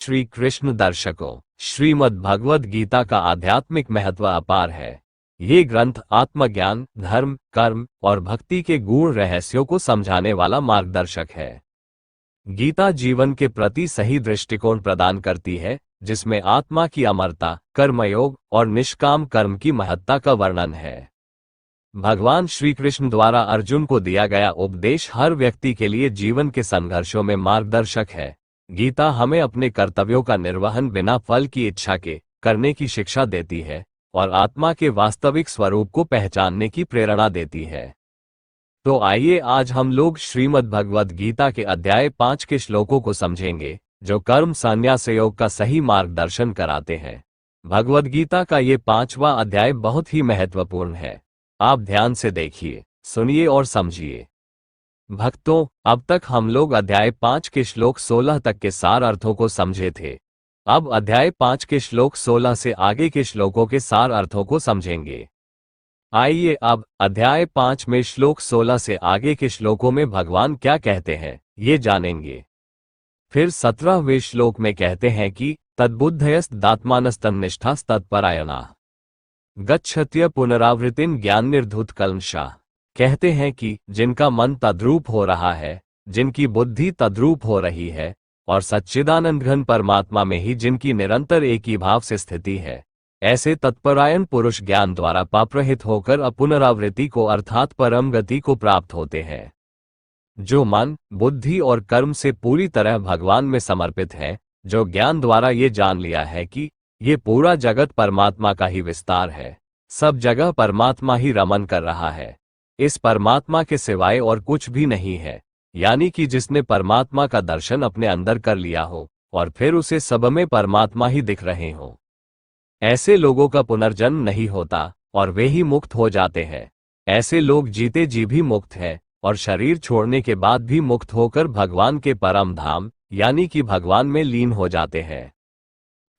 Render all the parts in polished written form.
श्री कृष्ण दर्शकों, श्रीमद् भगवद गीता का आध्यात्मिक महत्व अपार है। ये ग्रंथ आत्मज्ञान, धर्म, कर्म और भक्ति के गूढ़ रहस्यों को समझाने वाला मार्गदर्शक है। गीता जीवन के प्रति सही दृष्टिकोण प्रदान करती है, जिसमें आत्मा की अमरता, कर्मयोग और निष्काम कर्म की महत्ता का वर्णन है। भगवान श्री कृष्ण द्वारा अर्जुन को दिया गया उपदेश हर व्यक्ति के लिए जीवन के संघर्षों में मार्गदर्शक है। गीता हमें अपने कर्तव्यों का निर्वहन बिना फल की इच्छा के करने की शिक्षा देती है और आत्मा के वास्तविक स्वरूप को पहचानने की प्रेरणा देती है। तो आइए आज हम लोग श्रीमद् भगवद गीता के अध्याय 5 के श्लोकों को समझेंगे, जो कर्म संन्यास योग का सही मार्गदर्शन कराते हैं। भगवद गीता का ये 5वां अध्याय बहुत ही महत्वपूर्ण है। आप ध्यान से देखिए, सुनिए और समझिए। भक्तों, अब तक हम लोग अध्याय 5 के श्लोक 16 तक के सार अर्थों को समझे थे। अब अध्याय 5 के श्लोक 16 से आगे के श्लोकों के सार अर्थों को समझेंगे। आइए अब अध्याय 5 में श्लोक 16 से आगे के श्लोकों में भगवान क्या कहते हैं, ये जानेंगे। फिर 17वें श्लोक में कहते हैं कि तद्बुद्धयस्तदात्मानस्तन्निष्ठास्तत्परायणा गच्छत्य पुनरावृत्तिन ज्ञान निर्धुत कल्मषा। कहते हैं कि जिनका मन तद्रूप हो रहा है, जिनकी बुद्धि तद्रूप हो रही है और सच्चिदानंद घन परमात्मा में ही जिनकी निरंतर एक ही भाव से स्थिति है, ऐसे तत्परायण पुरुष ज्ञान द्वारा पापरहित होकर अपुनरावृत्ति को अर्थात परम गति को प्राप्त होते हैं। जो मन, बुद्धि और कर्म से पूरी तरह भगवान में समर्पित है, जो ज्ञान द्वारा ये जान लिया है कि ये पूरा जगत परमात्मा का ही विस्तार है, सब जगह परमात्मा ही रमन कर रहा है, इस परमात्मा के सिवाय और कुछ भी नहीं है, यानी कि जिसने परमात्मा का दर्शन अपने अंदर कर लिया हो और फिर उसे सब में परमात्मा ही दिख रहे हो, ऐसे लोगों का पुनर्जन्म नहीं होता और वे ही मुक्त हो जाते हैं। ऐसे लोग जीते जी भी मुक्त हैं और शरीर छोड़ने के बाद भी मुक्त होकर भगवान के परम धाम यानी कि भगवान में लीन हो जाते हैं।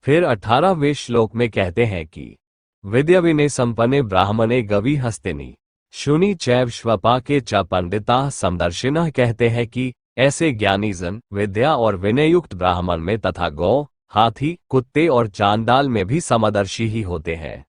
फिर 18वें श्लोक में कहते हैं कि विद्या विनय संपन्ने ब्राह्मणे गवि हस्तिनी शुनि चैव श्वपाके च पंडिता समदर्शिनः। कहते हैं कि ऐसे ज्ञानी जन विद्या और विनययुक्त ब्राह्मण में तथा गौ, हाथी, कुत्ते और चांडाल में भी समदर्शी ही होते हैं।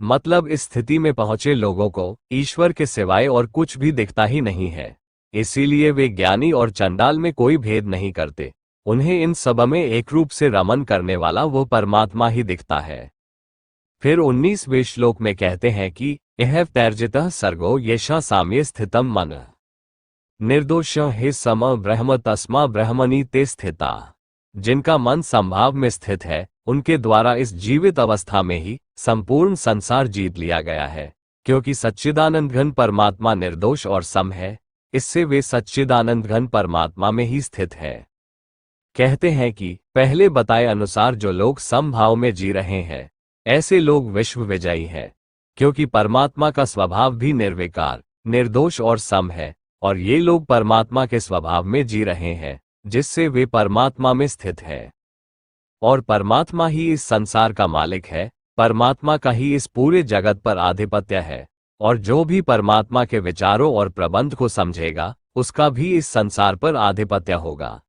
मतलब इस स्थिति में पहुंचे लोगों को ईश्वर के सिवाय और कुछ भी दिखता ही नहीं है, इसीलिए वे ज्ञानी और चंडाल में कोई भेद नहीं करते। उन्हें इन सब में एक रूप से रमन करने वाला वो परमात्मा ही दिखता है। फिर 19वें श्लोक में कहते हैं कि यह तैर्जितः सर्गो येषा साम्ये स्थितम मन निर्दोष हे सम ब्रह्म तस्मा ब्रह्मणि ते स्थिता। जिनका मन संभाव में स्थित है, उनके द्वारा इस जीवित अवस्था में ही संपूर्ण संसार जीत लिया गया है, क्योंकि सच्चिदानंद घन परमात्मा निर्दोष और सम है, इससे वे सच्चिदानंद घन परमात्मा में ही स्थित है। कहते हैं कि पहले बताए अनुसार जो लोग समभाव में जी रहे हैं, ऐसे लोग विश्व विजयी हैं, क्योंकि परमात्मा का स्वभाव भी निर्विकार, निर्दोष और सम है, और ये लोग परमात्मा के स्वभाव में जी रहे हैं, जिससे वे परमात्मा में स्थित है। और परमात्मा ही इस संसार का मालिक है, परमात्मा का ही इस पूरे जगत पर आधिपत्य है, और जो भी परमात्मा के विचारों और प्रबंध को समझेगा, उसका भी इस संसार पर आधिपत्य होगा।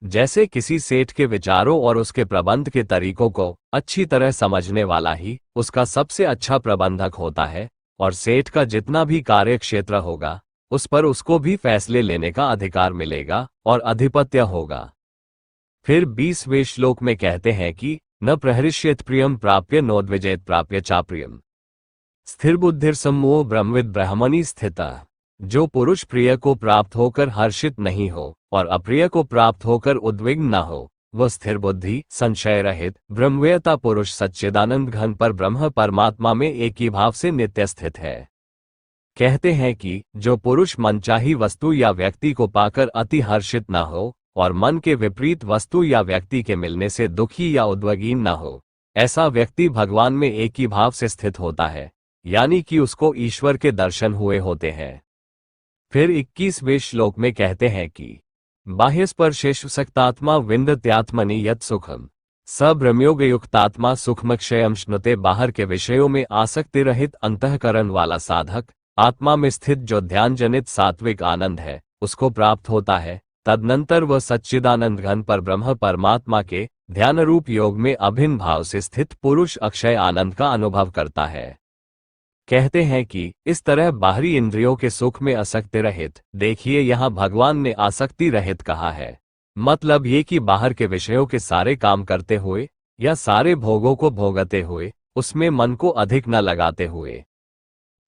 जैसे किसी सेठ के विचारों और उसके प्रबंध के तरीकों को अच्छी तरह समझने वाला ही उसका सबसे अच्छा प्रबंधक होता है, और सेठ का जितना भी कार्य क्षेत्र होगा, उस पर उसको भी फैसले लेने का अधिकार मिलेगा और अधिपत्य होगा। फिर 20वें श्लोक में कहते हैं कि न प्रहृष्येत प्रियम प्राप्य नोद्विजेत प्राप्य चाप्रियम स्थिर बुद्धिर सम्मोह ब्रह्मविद ब्रह्मणि स्थितः। जो पुरुष प्रिय को प्राप्त होकर हर्षित नहीं हो और अप्रिय को प्राप्त होकर उद्विग्न न हो, वह स्थिर बुद्धि, संशय रहित, ब्रह्मवेता पुरुष सच्चिदानंद घन पर ब्रह्म परमात्मा में एक ही भाव से नित्य स्थित है। कहते हैं कि जो पुरुष मनचाही वस्तु या व्यक्ति को पाकर अति हर्षित न हो और मन के विपरीत वस्तु या व्यक्ति के मिलने से दुखी या उद्विग्न न हो, ऐसा व्यक्ति भगवान में एक ही भाव से स्थित होता है, यानी कि उसको ईश्वर के दर्शन हुए होते हैं। फिर 21वें श्लोक में कहते हैं कि बाह्यस्पर्शेषु सक्तात्मा विन्दत्यात्मनि यत् सुखम स ब्रह्मयोगयुक्तात्मा सुखमक्षयम श्नुते। बाहर के विषयों में आसक्ति रहित अंतःकरण वाला साधक आत्मा में स्थित जो ध्यान जनित सात्विक आनंद है, उसको प्राप्त होता है तदनंतर वह सच्चिदानंद घन पर ब्रह्म परमात्मा के ध्यान रूप योग में अभिन्न भाव से स्थित पुरुष अक्षय आनंद का अनुभव करता है। कहते हैं कि इस तरह बाहरी इंद्रियों के सुख में आसक्ति रहित, देखिए यहाँ भगवान ने आसक्ति रहित कहा है, मतलब ये कि बाहर के विषयों के सारे काम करते हुए या सारे भोगों को भोगते हुए उसमें मन को अधिक न लगाते हुए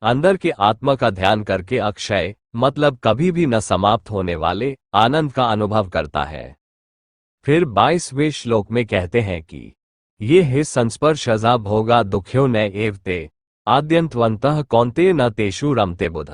अंदर के आत्मा का ध्यान करके अक्षय मतलब कभी भी न समाप्त होने वाले आनंद का अनुभव करता है। फिर 22वें श्लोक में कहते हैं कि ये हे संस्पर्शजा भोगा दुख्यो न एवते आद्यंतवंतः कौन्तेय न तेषु रमते बुध।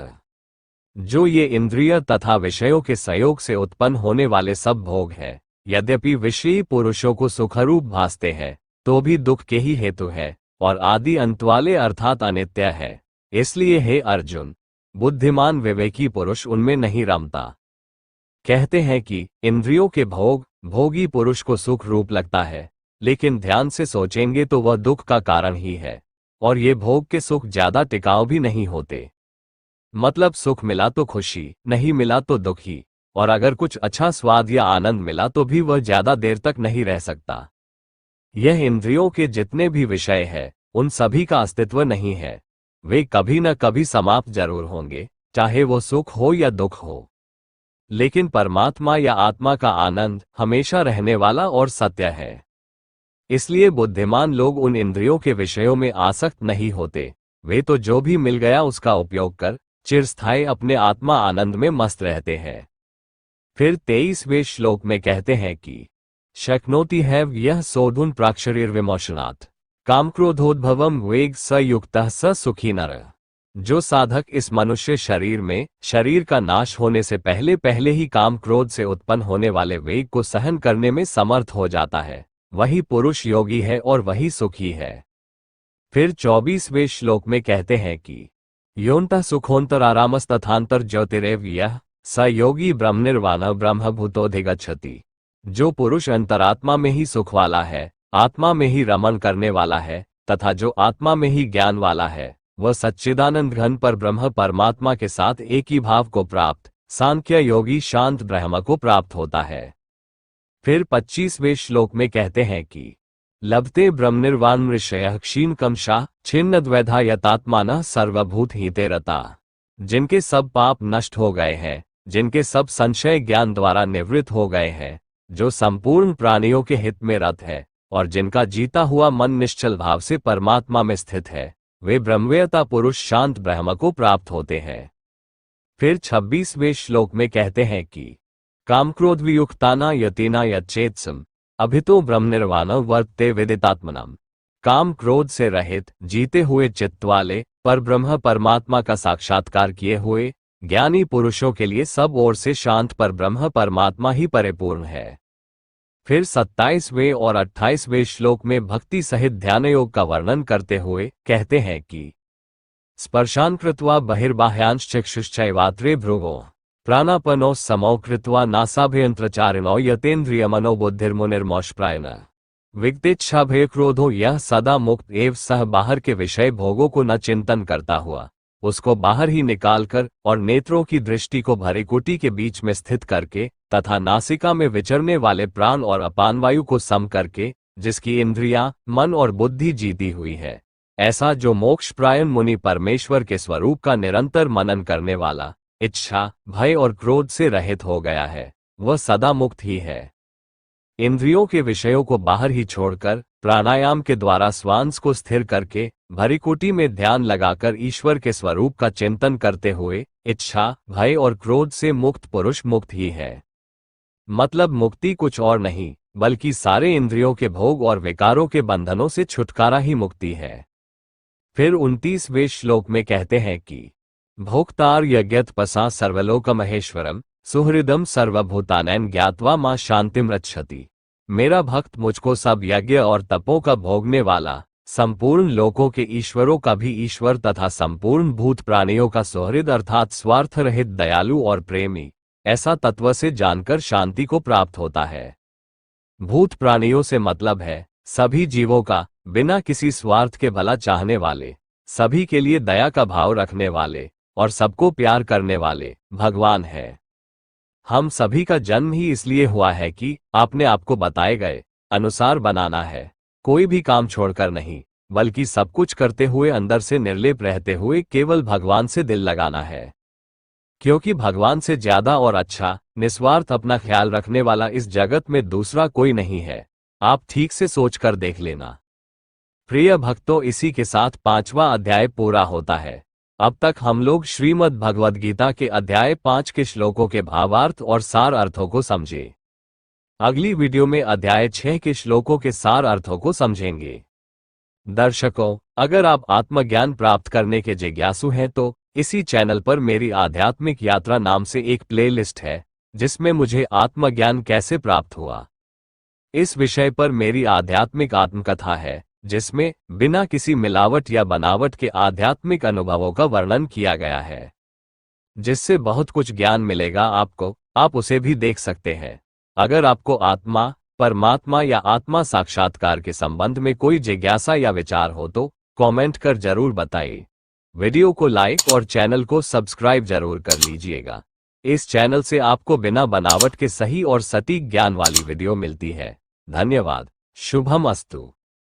जो ये इंद्रिय तथा विषयों के संयोग से उत्पन्न होने वाले सब भोग है, यद्यपि विषयी पुरुषों को सुखरूप भासते हैं तो भी दुख के ही हेतु है और आदि अंत वाले अर्थात अनित्य है। इसलिए हे अर्जुन, बुद्धिमान विवेकी पुरुष उनमें नहीं रमता। कहते हैं कि इंद्रियों के भोग भोगी पुरुष को सुख रूप लगता है, लेकिन ध्यान से सोचेंगे तो वह दुख का कारण ही है और ये भोग के सुख ज्यादा टिकाऊ भी नहीं होते। मतलब सुख मिला तो खुशी, नहीं मिला तो दुखी, और अगर कुछ अच्छा स्वाद या आनंद मिला तो भी वह ज्यादा देर तक नहीं रह सकता। यह इंद्रियों के जितने भी विषय है उन सभी का अस्तित्व नहीं है, वे कभी न कभी समाप्त जरूर होंगे, चाहे वो सुख हो या दुख हो। लेकिन परमात्मा या आत्मा का आनंद हमेशा रहने वाला और सत्य है। इसलिए बुद्धिमान लोग उन इंद्रियों के विषयों में आसक्त नहीं होते, वे तो जो भी मिल गया उसका उपयोग कर चिरस्थायी अपने आत्मा आनंद में मस्त रहते हैं। फिर 23वें श्लोक में कहते हैं कि शक्नोति है यह सोधुन प्राक्षरीर्विमोचनात् कामक्रोधोद्भवम वेग स युक्तः स सुखी नर। जो साधक इस मनुष्य शरीर में शरीर का नाश होने से पहले पहले ही काम क्रोध से उत्पन्न होने वाले वेग को सहन करने में समर्थ हो जाता है, वही पुरुष योगी है और वही सुखी है। फिर 24वें श्लोक में कहते हैं कि योन्तः सुखोन्तरारामस्तथान्तर ज्योतिरेव यः स योगी ब्रह्मनिर्वाणः ब्रह्मभूतोऽधिगच्छति। जो पुरुष अंतरात्मा में ही सुख वाला है, आत्मा में ही रमण करने वाला है तथा जो आत्मा में ही ज्ञान वाला है, वह सच्चिदानंद घन पर ब्रह्म परमात्मा के साथ एक ही भाव को प्राप्त सांख्य योगी शांत ब्रह्म को प्राप्त होता है। फिर 25वें श्लोक में कहते हैं कि लभते ब्रह्मनिर्वाण मृषयः क्षीण कमशा छिन्न द्वैधा यतात्मानः सर्वभूत हिते रता। जिनके सब पाप नष्ट हो गए हैं, जिनके सब संशय ज्ञान द्वारा निवृत्त हो गए हैं, जो संपूर्ण प्राणियों के हित में रत है और जिनका जीता हुआ मन निश्चल भाव से परमात्मा में स्थित है, वे ब्रह्मवेता पुरुष शांत ब्रह्म को प्राप्त होते हैं। फिर 26वें श्लोक में कहते हैं कि कामक्रोध वियुक्ताना यतिना यच्चेत्सम अभितो ब्रह्मनिर्वाण वर्तते विदितात्मनम। काम क्रोध से रहित जीते हुए चित्त वाले पर ब्रह्म परमात्मा का साक्षात्कार किए हुए ज्ञानी पुरुषों के लिए सब ओर से शांत पर ब्रह्म परमात्मा ही परिपूर्ण है। फिर 27वें और 28वें श्लोक में भक्ति सहित ध्यान योग का वर्णन करते हुए कहते हैं कि स्पर्शान कृत्वा बहिर्बाह्यांश चक्षुश्चैवात्रे भ्रुवो प्राणापनो समौ कृत्वा नासाभयंत्रचारिणो यतेन्द्रिय मनोबुद्धिर्मुनिर्मोषप्रायण। विगतेच्छा भय क्रोधो यह सदा मुक्त एव सह बाहर के विषय भोगों को न चिंतन करता हुआ उसको बाहर ही निकालकर और नेत्रों की दृष्टि को भरिकुटी के बीच में स्थित करके तथा नासिका में विचरने वाले प्राण और अपान वायु को सम करके जिसकी इंद्रियां मन और बुद्धि जीती हुई है, ऐसा जो मोक्षप्रायण मुनि परमेश्वर के स्वरूप का निरंतर मनन करने वाला इच्छा भय और क्रोध से रहित हो गया है, वह सदा मुक्त ही है। इंद्रियों के विषयों को बाहर ही छोड़कर प्राणायाम के द्वारा श्वास को स्थिर करके भरिकुटी में ध्यान लगाकर ईश्वर के स्वरूप का चिंतन करते हुए इच्छा भय और क्रोध से मुक्त पुरुष मुक्त ही है। मतलब मुक्ति कुछ और नहीं बल्कि सारे इंद्रियों के भोग और विकारों के बंधनों से छुटकारा ही मुक्ति है। फिर 29वें श्लोक में कहते हैं कि भोक्तार यज्ञतपसा सर्वलोक महेश्वरम सुहृदम सर्वभूतानैन ज्ञात्वा मां शांतिम रक्षति। मेरा भक्त मुझको सब यज्ञ और तपों का भोगने वाला संपूर्ण लोकों के ईश्वरों का भी ईश्वर तथा संपूर्ण भूत प्राणियों का सुहृद अर्थात स्वार्थ रहित दयालु और प्रेमी ऐसा तत्व से जानकर शांति को प्राप्त होता है। भूत प्राणियों से मतलब है सभी जीवों का, बिना किसी स्वार्थ के भला चाहने वाले, सभी के लिए दया का भाव रखने वाले और सबको प्यार करने वाले भगवान है। हम सभी का जन्म ही इसलिए हुआ है कि आपने आपको बताए गए अनुसार बनाना है, कोई भी काम छोड़कर नहीं, बल्कि सब कुछ करते हुए अंदर से निर्लेप रहते हुए केवल भगवान से दिल लगाना है। क्योंकि भगवान से ज्यादा और अच्छा, निस्वार्थ अपना ख्याल रखने वाला इस जगत में दूसरा कोई नहीं है। आप ठीक से सोचकर देख लेना। प्रिय भक्तों, इसी के साथ 5वां अध्याय पूरा होता है। अब तक हम लोग श्रीमद् भगवद गीता के अध्याय 5 के श्लोकों के भावार्थ और सार अर्थों को समझे। अगली वीडियो में अध्याय 6 के श्लोकों के सार अर्थों को समझेंगे। दर्शकों, अगर आप आत्मज्ञान प्राप्त करने के जिज्ञासु हैं तो इसी चैनल पर मेरी आध्यात्मिक यात्रा नाम से एक प्लेलिस्ट है, जिसमें मुझे आत्मज्ञान कैसे प्राप्त हुआ इस विषय पर मेरी आध्यात्मिक आत्मकथा है, जिसमें बिना किसी मिलावट या बनावट के आध्यात्मिक अनुभवों का वर्णन किया गया है, जिससे बहुत कुछ ज्ञान मिलेगा आपको। आप उसे भी देख सकते हैं। अगर आपको आत्मा, परमात्मा या आत्मा साक्षात्कार के संबंध में कोई जिज्ञासा या विचार हो तो कमेंट कर जरूर बताइए। वीडियो को लाइक और चैनल को सब्सक्राइब जरूर कर लीजिएगा। इस चैनल से आपको बिना बनावट के सही और सटीक ज्ञान वाली वीडियो मिलती है। धन्यवाद। शुभम अस्तु।